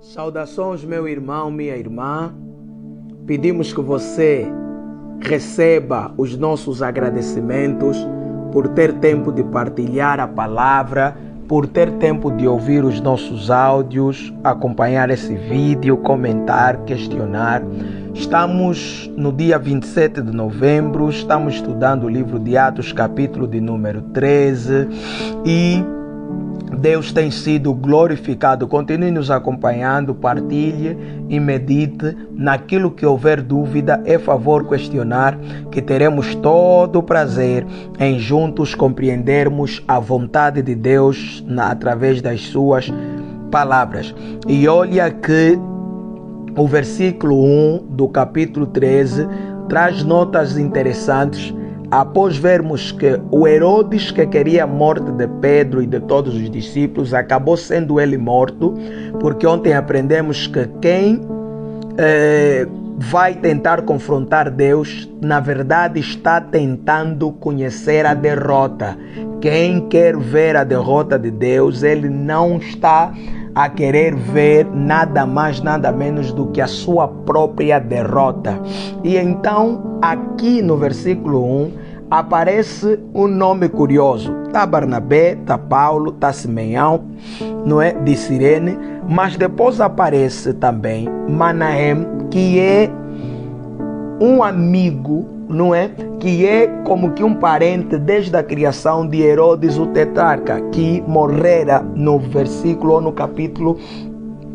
Saudações, meu irmão, minha irmã. Pedimos que você receba os nossos agradecimentos por ter tempo de partilhar a palavra, por ter tempo de ouvir os nossos áudios, acompanhar esse vídeo, comentar, questionar. Estamos no dia 27 de novembro, estamos estudando o livro de Atos, capítulo de número 13, e Deus tem sido glorificado. Continue nos acompanhando, partilhe e medite naquilo que houver dúvida. É favor questionar, que teremos todo o prazer em juntos compreendermos a vontade de Deus através das suas palavras. E olha que o versículo 1 do capítulo 13 traz notas interessantes. Após vermos que o Herodes, que queria a morte de Pedro e de todos os discípulos, acabou sendo ele morto, porque ontem aprendemos que quem vai tentar confrontar Deus, na verdade está tentando conhecer a derrota. Quem quer ver a derrota de Deus, ele não está a querer ver nada mais, nada menos do que a sua própria derrota. E então, aqui no versículo 1, aparece um nome curioso. Está Barnabé, está Paulo, está Simeão, não é? De Cirene, mas depois aparece também Manaém, que é um amigo, não é? Que é como que um parente desde a criação de Herodes o tetrarca, que morrera no versículo ou no capítulo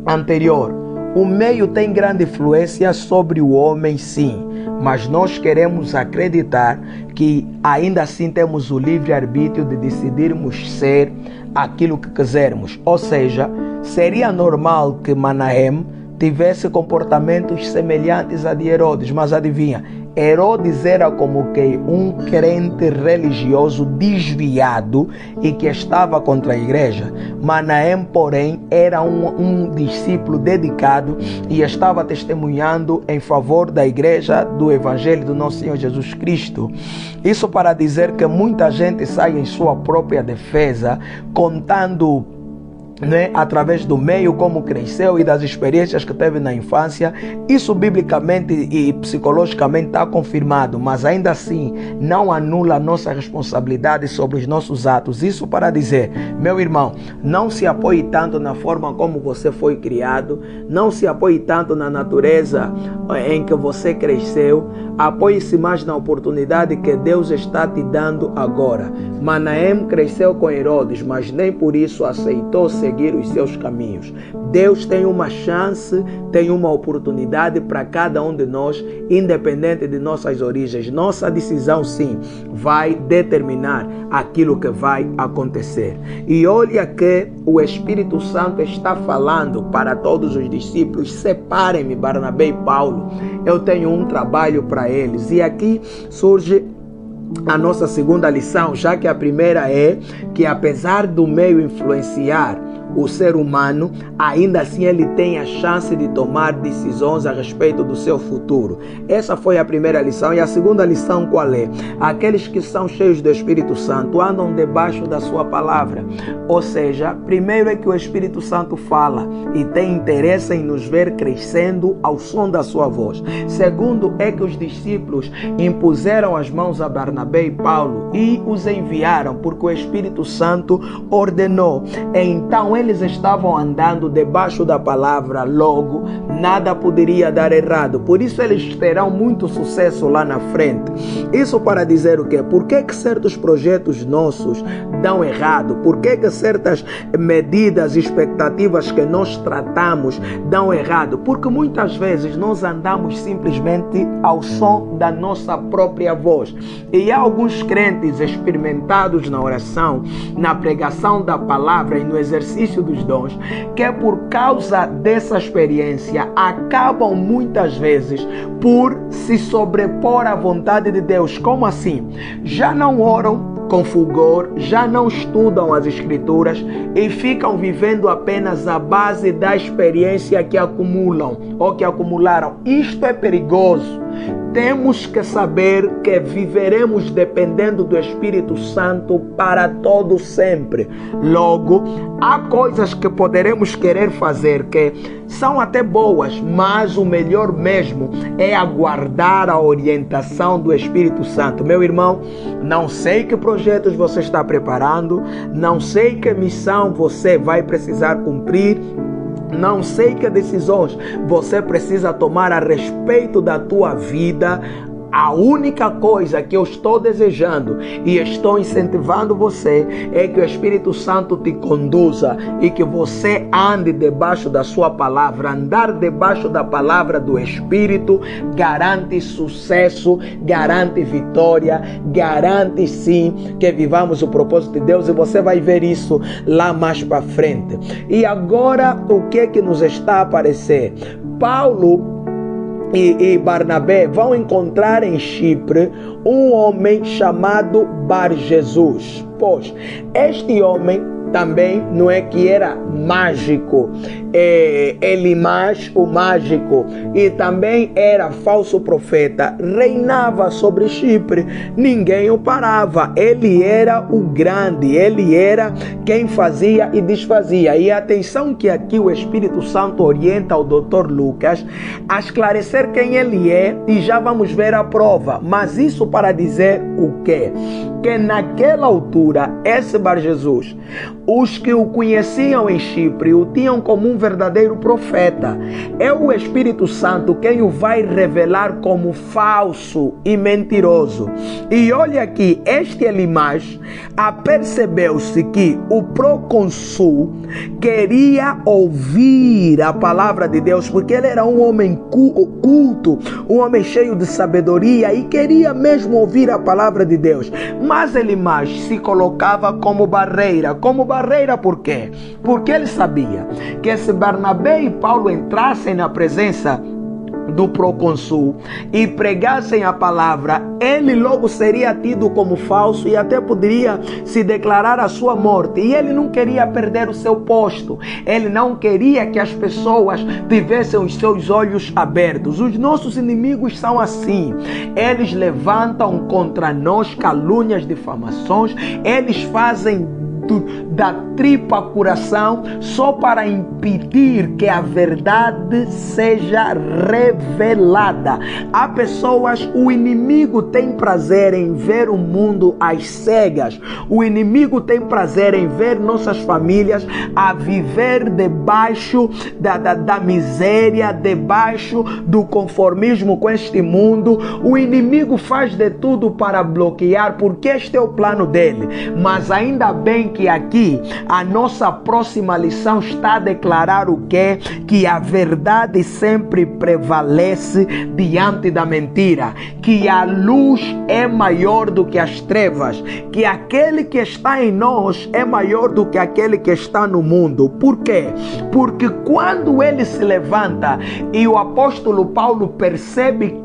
anterior. O meio tem grande influência sobre o homem, sim, mas nós queremos acreditar que ainda assim temos o livre-arbítrio de decidirmos ser aquilo que quisermos. Ou seja, seria normal que Manaém tivesse comportamentos semelhantes a de Herodes, mas adivinha, Herodes era como que um crente religioso desviado e que estava contra a igreja. Manaém, porém, era um discípulo dedicado e estava testemunhando em favor da igreja, do evangelho do nosso Senhor Jesus Cristo. Isso para dizer que muita gente sai em sua própria defesa, contando, né, através do meio, como cresceu e das experiências que teve na infância. Isso biblicamente e psicologicamente está confirmado, mas ainda assim não anula a nossa responsabilidade sobre os nossos atos. Isso para dizer, meu irmão, não se apoie tanto na forma como você foi criado, não se apoie tanto na natureza em que você cresceu, apoie-se mais na oportunidade que Deus está te dando agora. Manaém cresceu com Herodes, mas nem por isso aceitou seguir os seus caminhos. Deus tem uma chance, tem uma oportunidade para cada um de nós, independente de nossas origens. Nossa decisão, sim, vai determinar aquilo que vai acontecer. E olha que o Espírito Santo está falando para todos os discípulos: separem-me, Barnabé e Paulo, eu tenho um trabalho para eles. E aqui surge a nossa segunda lição, já que a primeira é que, apesar do meio influenciar o ser humano, ainda assim ele tem a chance de tomar decisões a respeito do seu futuro. Essa foi a primeira lição. E a segunda lição qual é? Aqueles que são cheios do Espírito Santo andam debaixo da sua palavra. Ou seja, primeiro é que o Espírito Santo fala e tem interesse em nos ver crescendo ao som da sua voz. Segundo é que os discípulos impuseram as mãos a Barnabé e Paulo e os enviaram, porque o Espírito Santo ordenou. Então eles estavam andando debaixo da palavra, logo nada poderia dar errado. Por isso eles terão muito sucesso lá na frente. Isso para dizer o quê? Por que certos projetos nossos dão errado? Por que certas medidas e expectativas que nós tratamos dão errado? Porque muitas vezes nós andamos simplesmente ao som da nossa própria voz. E há alguns crentes experimentados na oração, na pregação da palavra e no exercício dos dons, que por causa dessa experiência acabam muitas vezes por se sobrepor à vontade de Deus. Como assim? Já não oram com fulgor, já não estudam as escrituras e ficam vivendo apenas a base da experiência que acumulam ou que acumularam. Isto é perigoso. temos que saber que viveremos dependendo do Espírito Santo para todo sempre. Logo, há coisas que poderemos querer fazer que são até boas, mas o melhor mesmo é aguardar a orientação do Espírito Santo. Meu irmão, não sei que projetos você está preparando, não sei que missão você vai precisar cumprir, não sei que decisões você precisa tomar a respeito da tua vida. A única coisa que eu estou desejando e estou incentivando você é que o Espírito Santo te conduza e que você ande debaixo da sua palavra. Andar debaixo da palavra do Espírito garante sucesso, garante vitória, garante sim que vivamos o propósito de Deus, e você vai ver isso lá mais para frente. E agora, o que nos está a aparecer? Paulo e Barnabé vão encontrar em Chipre um homem chamado Bar-Jesus. Pois este homem também não é que era mágico, Elimas, o mágico, e também era falso profeta, reinava sobre Chipre, ninguém o parava, ele era o grande, ele era quem fazia e desfazia. E atenção que aqui o Espírito Santo orienta o Dr. Lucas a esclarecer quem ele é, e já vamos ver a prova. Mas isso para dizer o quê? Que naquela altura, esse Bar-Jesus, os que o conheciam em Chipre o tinham como um verdadeiro profeta. É o Espírito Santo quem o vai revelar como falso e mentiroso. E olha aqui, este Elimas apercebeu-se que o procônsul queria ouvir a palavra de Deus, porque ele era um homem culto, um homem cheio de sabedoria, e queria mesmo ouvir a palavra de Deus. Mas Elimas se colocava como barreira. Como barreira por quê? Porque ele sabia que se Barnabé e Paulo entrassem na presença do procônsul e pregassem a palavra, ele logo seria tido como falso e até poderia se declarar a sua morte. E ele não queria perder o seu posto, ele não queria que as pessoas tivessem os seus olhos abertos. Os nossos inimigos são assim, eles levantam contra nós calúnias, difamações, eles fazem da tripa coração só para impedir que a verdade seja revelada. Há pessoas, o inimigo tem prazer em ver o mundo às cegas, o inimigo tem prazer em ver nossas famílias a viver debaixo da miséria, debaixo do conformismo com este mundo. O inimigo faz de tudo para bloquear, porque este é o plano dele. Mas ainda bem que aqui a nossa próxima lição está a declarar o quê? Que a verdade sempre prevalece diante da mentira, que a luz é maior do que as trevas, que aquele que está em nós é maior do que aquele que está no mundo. Por quê? Porque quando ele se levanta e o apóstolo Paulo percebe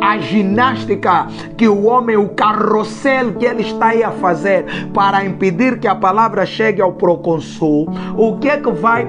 a ginástica que o homem, o carrossel que ele está aí a fazer para impedir que a palavra chegue ao procônsul, o que é que vai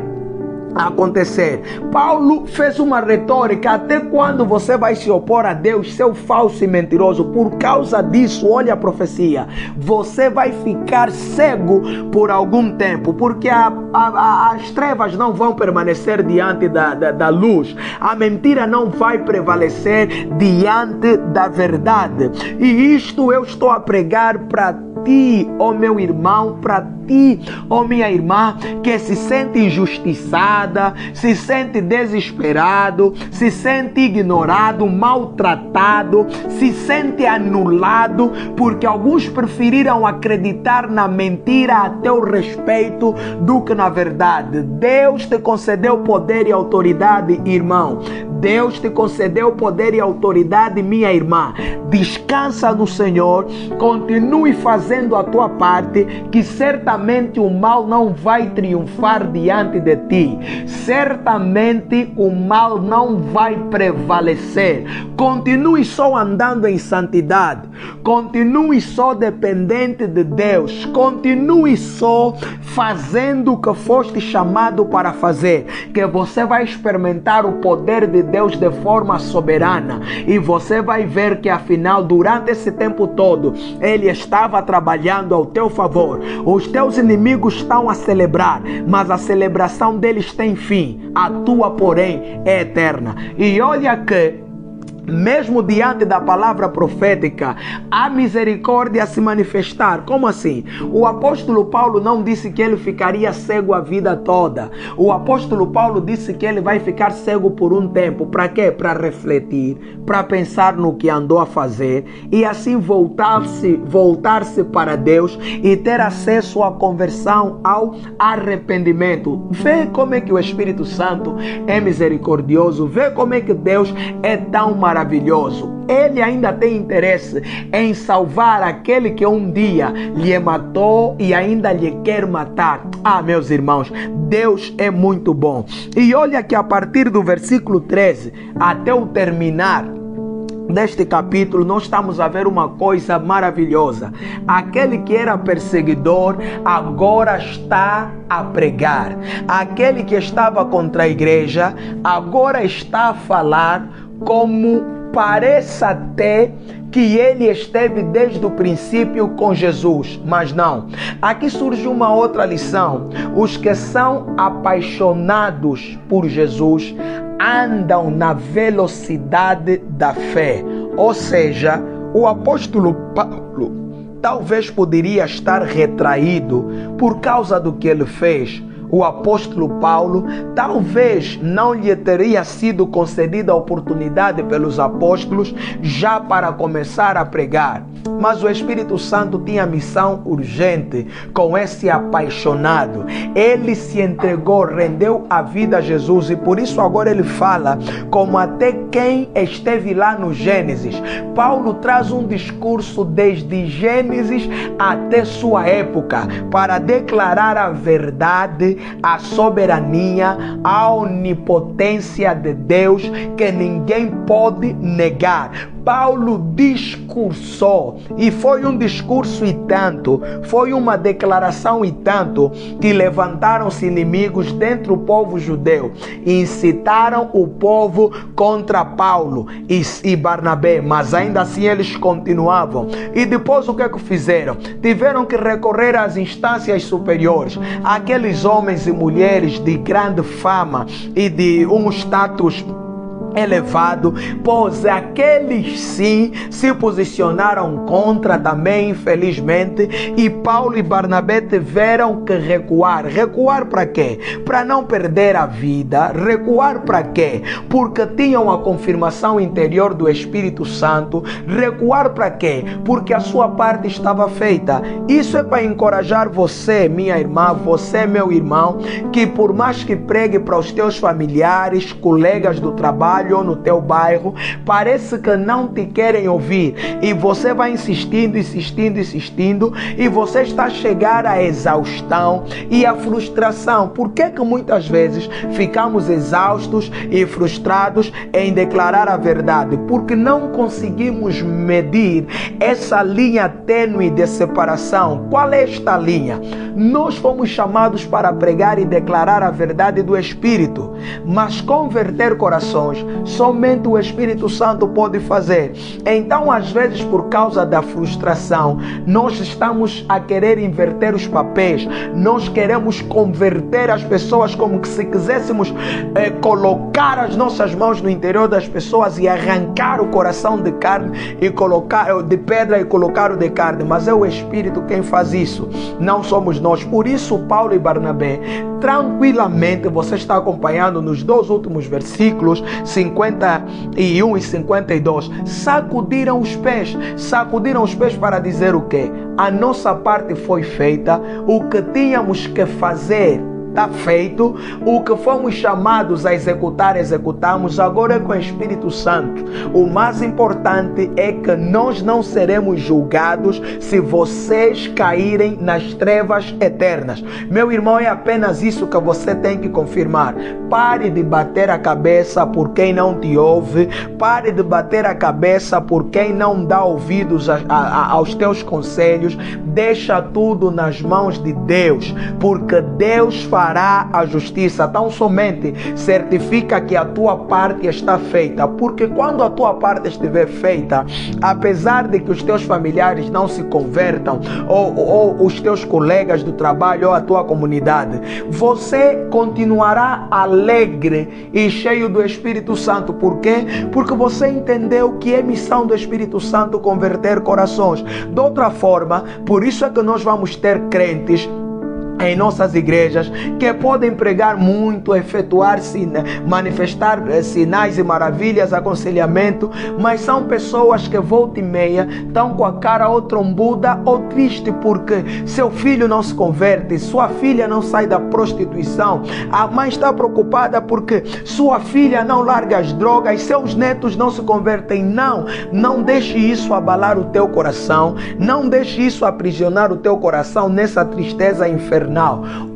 acontecer? Paulo fez uma retórica: até quando você vai se opor a Deus, seu falso e mentiroso? Por causa disso, olha a profecia, você vai ficar cego por algum tempo, porque as trevas não vão permanecer diante da luz, a mentira não vai prevalecer diante da verdade. E isto eu estou a pregar para ti, ó meu irmão, para ti, ó minha irmã, que se sente injustiçada, se sente desesperado, se sente ignorado, maltratado, se sente anulado, porque alguns preferiram acreditar na mentira a teu respeito do que na verdade. Deus te concedeu poder e autoridade, irmão. Deus te concedeu poder e autoridade, minha irmã. Descansa no Senhor, continue fazendo a tua parte, que certamente o mal não vai triunfar diante de ti. Certamente o mal não vai prevalecer. Continue só andando em santidade, continue só dependente de Deus, continue só fazendo o que foste chamado para fazer, que você vai experimentar o poder de Deus de forma soberana. E você vai ver que afinal, durante esse tempo todo, Ele estava trabalhando ao teu favor. Os teus inimigos estão a celebrar, mas a celebração deles tem fim. A tua, porém, é eterna. E olha que, mesmo diante da palavra profética, a misericórdia se manifestar. Como assim? O apóstolo Paulo não disse que ele ficaria cego a vida toda. O apóstolo Paulo disse que ele vai ficar cego por um tempo. Para quê? Para refletir, para pensar no que andou a fazer e assim voltar-se para Deus e ter acesso à conversão, ao arrependimento. Vê como é que o Espírito Santo é misericordioso. Vê como é que Deus é tão maravilhoso. Ele ainda tem interesse em salvar aquele que um dia lhe matou e ainda lhe quer matar. Ah, meus irmãos, Deus é muito bom. E olha que a partir do versículo 13 até o terminar deste capítulo, nós estamos a ver uma coisa maravilhosa. Aquele que era perseguidor agora está a pregar. Aquele que estava contra a igreja agora está a falar como parece até que ele esteve desde o princípio com Jesus, mas não. Aqui surge uma outra lição. Os que são apaixonados por Jesus andam na velocidade da fé. Ou seja, o apóstolo Paulo talvez poderia estar retraído por causa do que ele fez. O apóstolo Paulo talvez não lhe teria sido concedida a oportunidade pelos apóstolos já para começar a pregar. Mas o Espírito Santo tinha missão urgente com esse apaixonado. Ele se entregou, rendeu a vida a Jesus e por isso agora ele fala como até quem esteve lá no Gênesis. Paulo traz um discurso desde Gênesis até sua época para declarar a verdade, a soberania, a onipotência de Deus que ninguém pode negar. Paulo discursou e foi um discurso e tanto, foi uma declaração e tanto que levantaram-se inimigos dentro do povo judeu e incitaram o povo contra Paulo e Barnabé, mas ainda assim eles continuavam. E depois o que é que fizeram? Tiveram que recorrer às instâncias superiores, aqueles homens e mulheres de grande fama e de um status elevado, pois aqueles sim se posicionaram contra também, infelizmente, e Paulo e Barnabé tiveram que recuar. Recuar para quê? Para não perder a vida. Recuar para quê? Porque tinham a confirmação interior do Espírito Santo. Recuar para quê? Porque a sua parte estava feita. Isso é para encorajar você, minha irmã, você, meu irmão, que por mais que pregue para os teus familiares, colegas do trabalho, ou no teu bairro, parece que não te querem ouvir e você vai insistindo e você está a chegar à exaustão e à frustração. Por que que muitas vezes ficamos exaustos e frustrados em declarar a verdade? Porque não conseguimos medir essa linha tênue de separação. Qual é esta linha? Nós fomos chamados para pregar e declarar a verdade do Espírito, mas converter corações somente o Espírito Santo pode fazer. Então, às vezes, por causa da frustração, nós estamos a querer inverter os papéis. Nós queremos converter as pessoas como que se quiséssemos colocar as nossas mãos no interior das pessoas e arrancar o coração de carne e colocar de pedra e colocar o de carne. Mas é o Espírito quem faz isso. Não somos nós. Por isso, Paulo e Barnabé, tranquilamente, você está acompanhando nos dois últimos versículos, 51 e 52, sacudiram os pés para dizer o quê? A nossa parte foi feita, o que tínhamos que fazer está feito, o que fomos chamados a executar, executamos. Agora é com o Espírito Santo. O mais importante é que nós não seremos julgados se vocês caírem nas trevas eternas. Meu irmão, é apenas isso que você tem que confirmar. Pare de bater a cabeça por quem não te ouve. Pare de bater a cabeça por quem não dá ouvidos aos teus conselhos. Deixa tudo nas mãos de Deus, porque Deus fará fará a justiça. Tão somente certifica que a tua parte está feita, porque quando a tua parte estiver feita, apesar de que os teus familiares não se convertam, ou os teus colegas do trabalho, ou a tua comunidade, você continuará alegre e cheio do Espírito Santo. Por quê? Porque você entendeu que é missão do Espírito Santo converter corações. De outra forma, por isso é que nós vamos ter crentes em nossas igrejas que podem pregar muito, efetuar, manifestar sinais e maravilhas, aconselhamento, mas são pessoas que volta e meia estão com a cara ou trombuda ou triste porque seu filho não se converte, sua filha não sai da prostituição, a mãe está preocupada porque sua filha não larga as drogas, seus netos não se convertem. Não deixe isso abalar o teu coração, não deixe isso aprisionar o teu coração nessa tristeza infernal.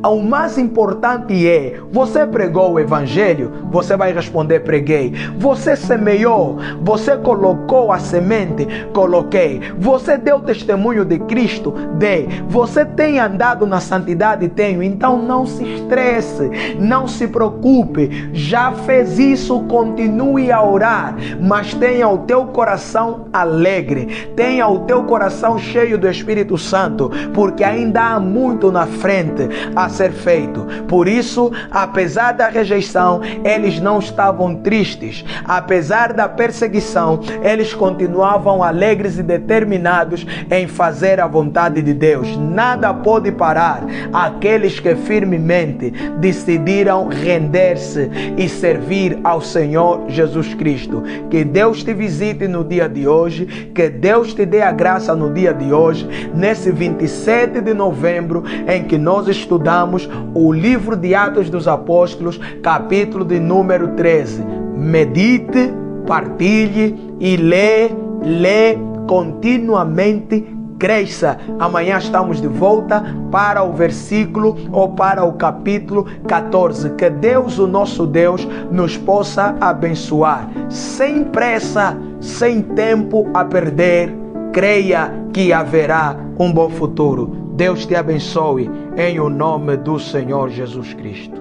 O mais importante é, você pregou o evangelho? Você vai responder, preguei. Você semeou? Você colocou a semente? Coloquei. Você deu testemunho de Cristo? Dei. Você tem andado na santidade? Tenho. Então não se estresse, não se preocupe. Já fez isso, continue a orar, mas tenha o teu coração alegre, tenha o teu coração cheio do Espírito Santo, porque ainda há muito na frente a ser feito. Por isso, apesar da rejeição, eles não estavam tristes. Apesar da perseguição, eles continuavam alegres e determinados em fazer a vontade de Deus. Nada pode parar aqueles que firmemente decidiram render-se e servir ao Senhor Jesus Cristo. Que Deus te visite no dia de hoje, que Deus te dê a graça no dia de hoje, nesse 27 de novembro, em que nós estudamos o livro de Atos dos Apóstolos, capítulo de número 13. Medite, partilhe e lê continuamente, cresça. Amanhã estamos de volta para o versículo ou para o capítulo 14. Que Deus, o nosso Deus, nos possa abençoar. Sem pressa, sem tempo a perder, creia que haverá um bom futuro. Deus te abençoe em o nome do Senhor Jesus Cristo.